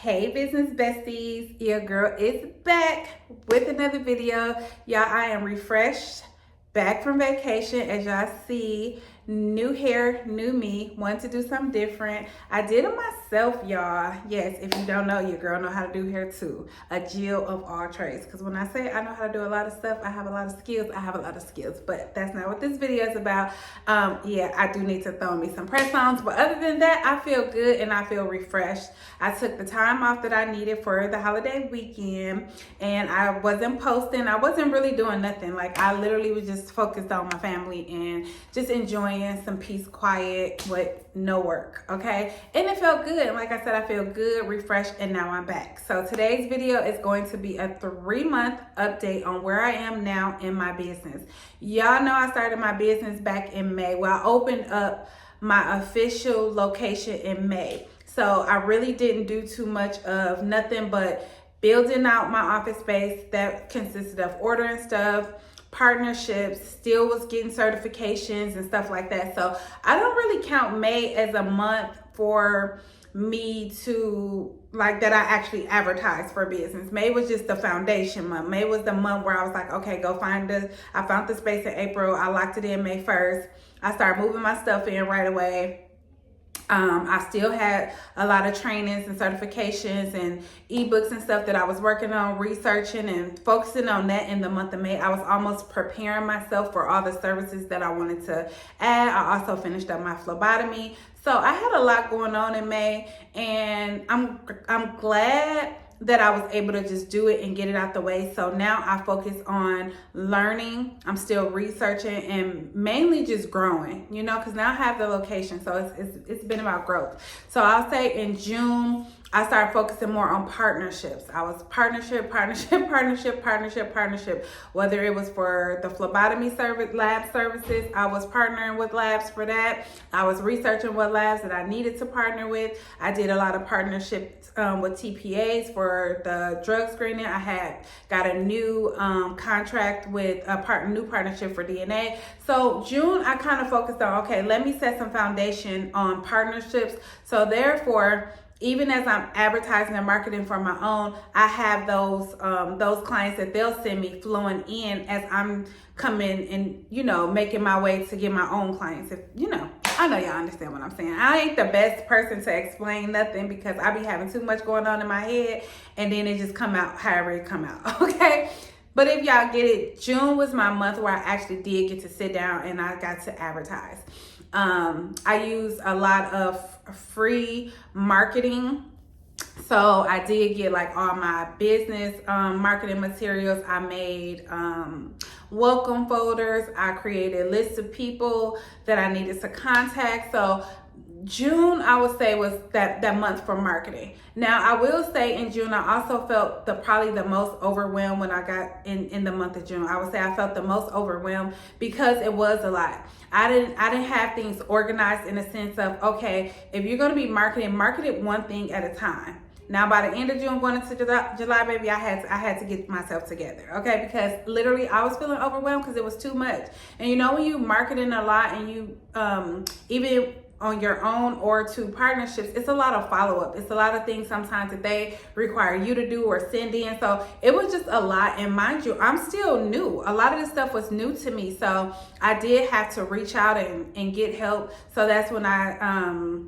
Hey business besties, your girl is back with another video. Y'all, I am refreshed, back from vacation. As y'all see, new hair, new me, want to do something different. I did it myself, y'all. Yes, if you don't know, your girl know how to do hair too. A Jill of all trades. Because when I say I know how to do a lot of stuff, I have a lot of skills. I have a lot of skills, but that's not what this video is about. Yeah, I do need to throw me some press-ons, but other than that, I feel good and I feel refreshed. I took the time off that I needed for the holiday weekend, and I wasn't posting. I wasn't really doing nothing. Like, I literally was just focused on my family and just enjoying some peace, quiet, with no work, okay? And it felt good. Like I said, I feel good, refreshed, and now I'm back. So today's video is going to be a 3-month update on where I am now in my business. Y'all know I started my business back in May. Well, I opened up my official location in May. So I really didn't do too much of nothing but building out my office space. That consisted of ordering stuff, partnerships, still was getting certifications and stuff like that. So I don't really count May as a month for me to like that I actually advertised for business. May was just the foundation month. May was the month where I was like, okay, go find this. I found the space in April. I locked it in May 1st. I started moving my stuff in right away. I still had a lot of trainings and certifications and ebooks and stuff that I was working on, researching and focusing on that in the month of May. I was almost preparing myself for all the services that I wanted to add. I also finished up my phlebotomy. So I had a lot going on in May, and I'm glad that I was able to just do it and get it out the way. So now I focus on learning. I'm still researching and mainly just growing, you know, because now I have the location. So it's been about growth. So I'll say in June, I started focusing more on partnerships. I was partnership. Whether it was for the phlebotomy service, lab services, I was partnering with labs for that. I was researching what labs that I needed to partner with. I did a lot of partnerships with TPAs for the drug screening. I had got a new contract with a new partnership for DNA. So June, I kind of focused on, okay, let me set some foundation on partnerships. So therefore, even as I'm advertising and marketing for my own, I have those clients that they'll send me flowing in as I'm coming and, you know, making my way to get my own clients. If you know, I know y'all understand what I'm saying. I ain't the best person to explain nothing because I be having too much going on in my head, and then it just come out however it come out, okay? But if y'all get it, June was my month where I actually did get to sit down and I got to advertise. I use a lot of free marketing. So I did get like all my business marketing materials. I made welcome folders. I created lists of people that I needed to contact. So June, I would say, was that month for marketing. Now, I will say in June, I also felt probably the most overwhelmed when I got in the month of June. I would say I felt the most overwhelmed because it was a lot. I didn't have things organized in a sense of, okay, if you're going to be marketing, market it one thing at a time. Now, by the end of June, going into July, baby, I had to get myself together, okay? Because literally, I was feeling overwhelmed because it was too much. And you know, when you marketing a lot and you even on your own or to partnerships, it's a lot of follow-up. It's a lot of things sometimes that they require you to do or send in. So it was just a lot. And mind you, I'm still new. A lot of this stuff was new to me. So I did have to reach out and get help. So that's when I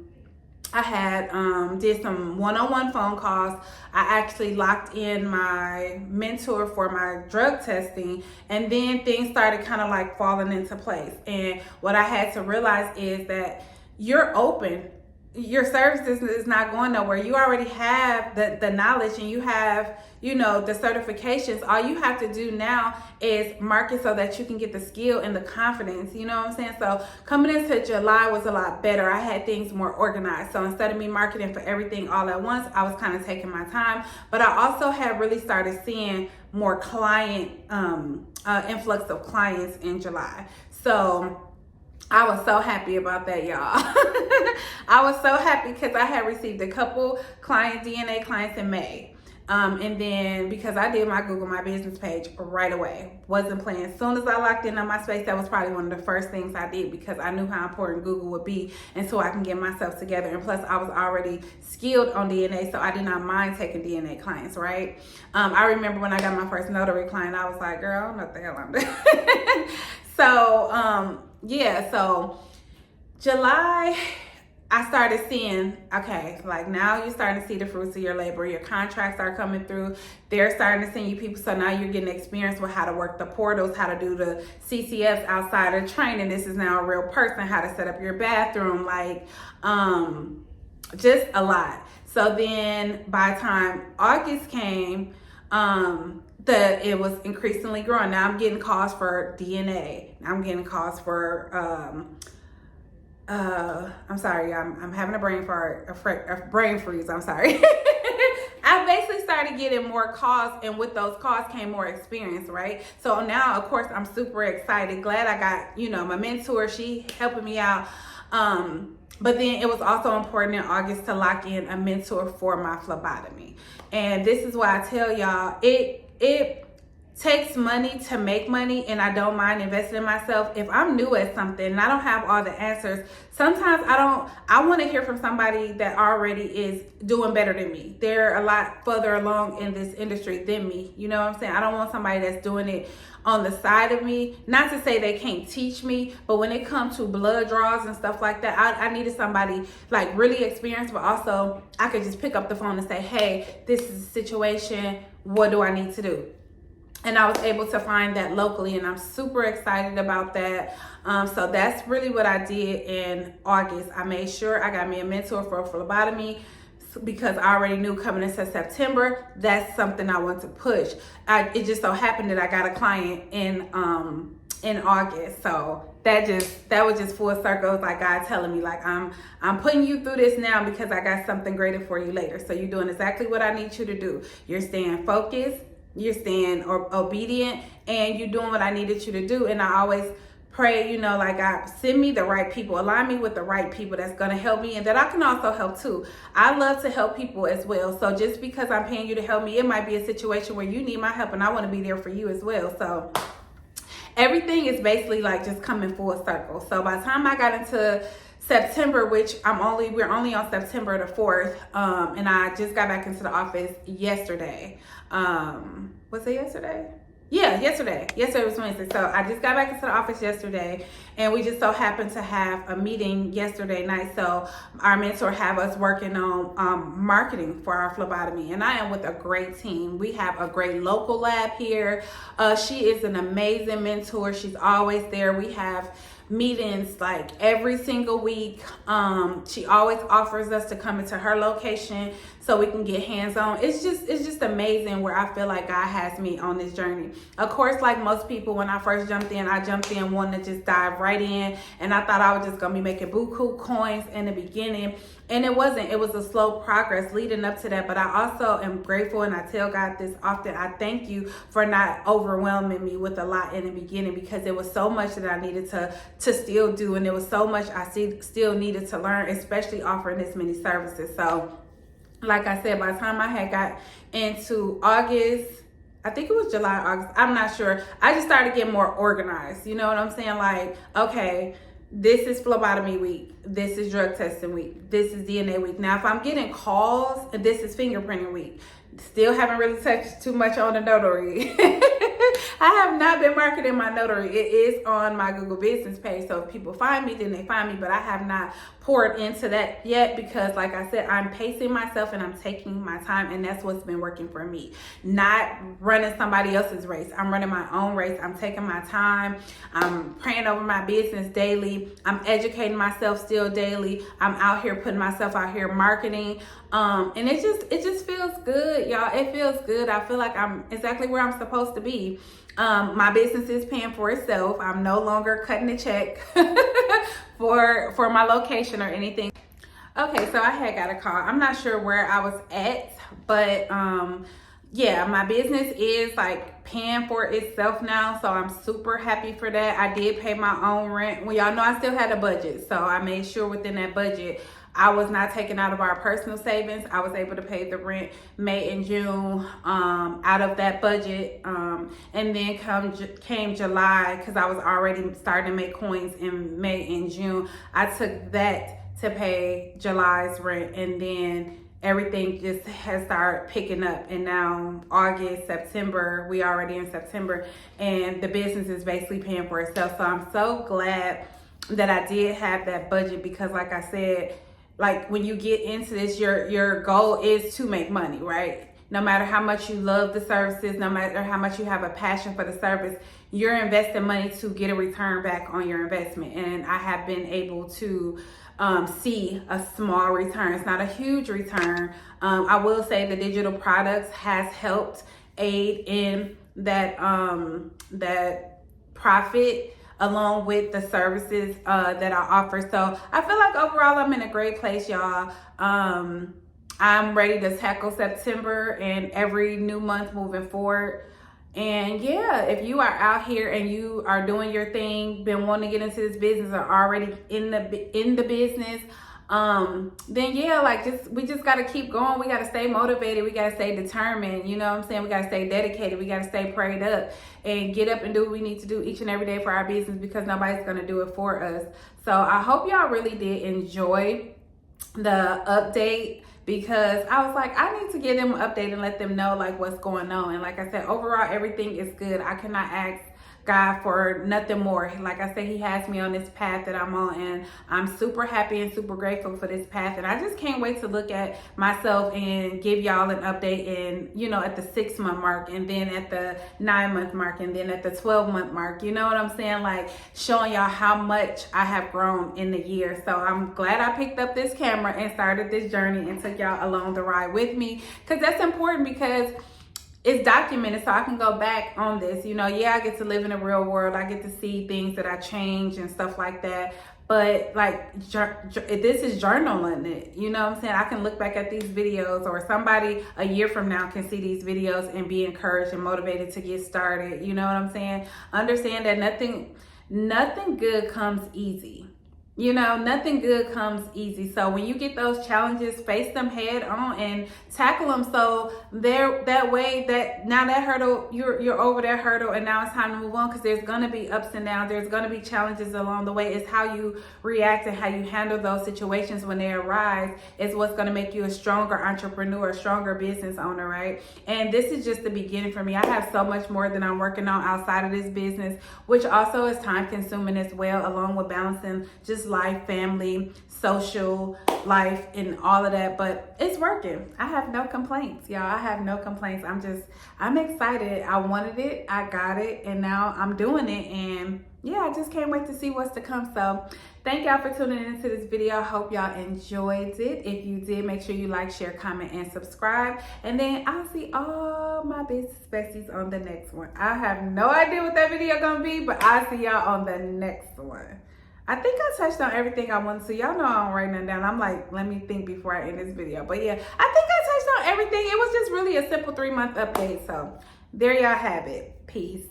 had did some one-on-one phone calls. I actually locked in my mentor for my drug testing, and then things started kind of like falling into place. And what I had to realize is that you're open. Your service is not going nowhere. You already have the knowledge and you have, you know, the certifications. All you have to do now is market so that you can get the skill and the confidence, you know what I'm saying? So coming into July was a lot better. I had things more organized. So instead of me marketing for everything all at once, I was kind of taking my time. But I also had really started seeing more client, influx of clients in July. So I was so happy about that, y'all. I was so happy because I had received a couple DNA clients in May. And then because I did my Google My Business page right away, wasn't playing. As soon as I locked in on my space, that was probably one of the first things I did because I knew how important Google would be, and so I can get myself together. And plus, I was already skilled on DNA, so I did not mind taking DNA clients, right? I remember when I got my first notary client, I was like, girl, I don't know what the hell I'm doing. So, yeah, so July, I started seeing, okay, like now you're starting to see the fruits of your labor. Your contracts are coming through. They're starting to send you people. So now you're getting experience with how to work the portals, how to do the CCFs outside of training. This is now a real person, how to set up your bathroom, like just a lot. So then by the time August came, it was increasingly growing. Now I'm getting calls for DNA. I'm getting calls for, I'm sorry, I'm having a brain freeze. I'm sorry. I basically started getting more calls, and with those calls came more experience, right? So now, of course, I'm super excited. Glad I got, my mentor, she helping me out. But then it was also important in August to lock in a mentor for my phlebotomy. And this is why I tell y'all, it takes money to make money, and I don't mind investing in myself. If I'm new at something and I don't have all the answers, sometimes I want to hear from somebody that already is doing better than me. They're a lot further along in this industry than me. You know what I'm saying? I don't want somebody that's doing it on the side of me. Not to say they can't teach me, but when it comes to blood draws and stuff like that, I needed somebody like really experienced, but also I could just pick up the phone and say, hey, this is a situation. What do I need to do? And I was able to find that locally, and I'm super excited about that. So that's really what I did in August. I made sure I got me a mentor for phlebotomy because I already knew coming into September, that's something I want to push. It just so happened that I got a client in August. So that was just full circle. It's like God telling me, like, I'm putting you through this now because I got something greater for you later. So you're doing exactly what I need you to do. You're staying focused. You're staying obedient, and you're doing what I needed you to do. And I always pray, like, God, send me the right people, align me with the right people that's going to help me and that I can also help too. I love to help people as well. So just because I'm paying you to help me, it might be a situation where you need my help, and I want to be there for you as well. So everything is basically like just coming full circle. So by the time I got into September, which we're only on September the 4th, and I just got back into the office yesterday. Was it yesterday? Yeah, yesterday. Yesterday was Wednesday. So I just got back into the office yesterday, and we just so happened to have a meeting yesterday night. So our mentor have us working on marketing for our phlebotomy, and I am with a great team. We have a great local lab here. She is an amazing mentor. She's always there. We have meetings like every single week. She always offers us to come into her location so we can get hands-on. It's just amazing where I feel like God has me on this journey. Of course, like most people, when I first jumped in, I jumped in wanting to just dive right in, and I thought I was just gonna be making buku coins in the beginning, and it wasn't. It was a slow progress leading up to that. But I also am grateful, and I tell God this often, I thank you for not overwhelming me with a lot in the beginning, because there was so much that I needed to still do, and there was so much I still needed to learn, especially offering this many services. So like I said, by the time I had got into August, I think it was July, August, I'm not sure, I just started getting more organized. You know what I'm saying? Like, okay, this is phlebotomy week, this is drug testing week, this is DNA week. Now, if I'm getting calls, this is fingerprinting week. Still haven't really touched too much on the notary. I have not been marketing my notary. It is on my Google Business page. So if people find me, then they find me. But I have not poured into that yet because, like I said, I'm pacing myself and I'm taking my time. And that's what's been working for me. Not running somebody else's race. I'm running my own race. I'm taking my time. I'm praying over my business daily. I'm educating myself still daily. I'm out here putting myself out here marketing. And it just feels good, y'all. It feels good. I feel like I'm exactly where I'm supposed to be. My business is paying for itself. I'm no longer cutting a check for my location or anything. Okay, so I had got a call. I'm not sure where I was at, but yeah, my business is like paying for itself now, so I'm super happy for that. I did pay my own rent. Well, y'all know I still had a budget, so I made sure within that budget I was not taking out of our personal savings. I was able to pay the rent May and June out of that budget. And then came July, because I was already starting to make coins in May and June. I took that to pay July's rent, and then everything just has started picking up. And now August, September, we already in September, and the business is basically paying for itself. So I'm so glad that I did have that budget, because like I said, like when you get into this, your goal is to make money, right? No matter how much you love the services, no matter how much you have a passion for the service, you're investing money to get a return back on your investment. And I have been able to see a small return. It's not a huge return. I will say the digital products has helped aid in that that profit, along with the services that I offer. So I feel like overall I'm in a great place, y'all. I'm ready to tackle September and every new month moving forward. And yeah, if you are out here and you are doing your thing, been wanting to get into this business, or already in the business, then yeah, like we just got to keep going. We got to stay motivated. We got to stay determined. You know what I'm saying? We got to stay dedicated. We got to stay prayed up and get up and do what we need to do each and every day for our business, because nobody's going to do it for us. So I hope y'all really did enjoy the update, because I was like, I need to give them an update and let them know like what's going on. And like I said, overall, everything is good. I cannot ask God for nothing more. Like I said, he has me on this path that I'm on, and I'm super happy and super grateful for this path. And I just can't wait to look at myself and give y'all an update, and you know, at the 6-month mark, and then at the 9-month mark, and then at the 12-month mark. You know what I'm saying? Like showing y'all how much I have grown in the year. So I'm glad I picked up this camera and started this journey and took y'all along the ride with me, because that's important, because it's documented, so I can go back on this. You know, yeah, I get to live in the real world. I get to see things that I change and stuff like that. But like, this is journaling it. You know what I'm saying? I can look back at these videos, or somebody a year from now can see these videos and be encouraged and motivated to get started. You know what I'm saying? Understand that nothing good comes easy. You know, nothing good comes easy. So when you get those challenges, face them head on and tackle them. So that way that now that hurdle, you're over that hurdle, and now it's time to move on, because there's going to be ups and downs. There's going to be challenges along the way. It's how you react and how you handle those situations when they arise is what's going to make you a stronger entrepreneur, a stronger business owner, right? And this is just the beginning for me. I have so much more that I'm working on outside of this business, which also is time consuming as well, along with balancing just life, family, social life, and all of that. But it's working. I have no complaints, y'all. I have no complaints. I'm excited. I wanted it, I got it, and now I'm doing it. And yeah, I just can't wait to see what's to come. So thank y'all for tuning into this video. I hope y'all enjoyed it. If you did, make sure you like, share, comment, and subscribe. And then I'll see all my business besties on the next one. I have no idea what that video gonna be, but I'll see y'all on the next one. I think I touched on everything I wanted to. Y'all know I don't write nothing down. I'm like, let me think before I end this video. But yeah, I think I touched on everything. It was just really a simple 3-month update. So there y'all have it. Peace.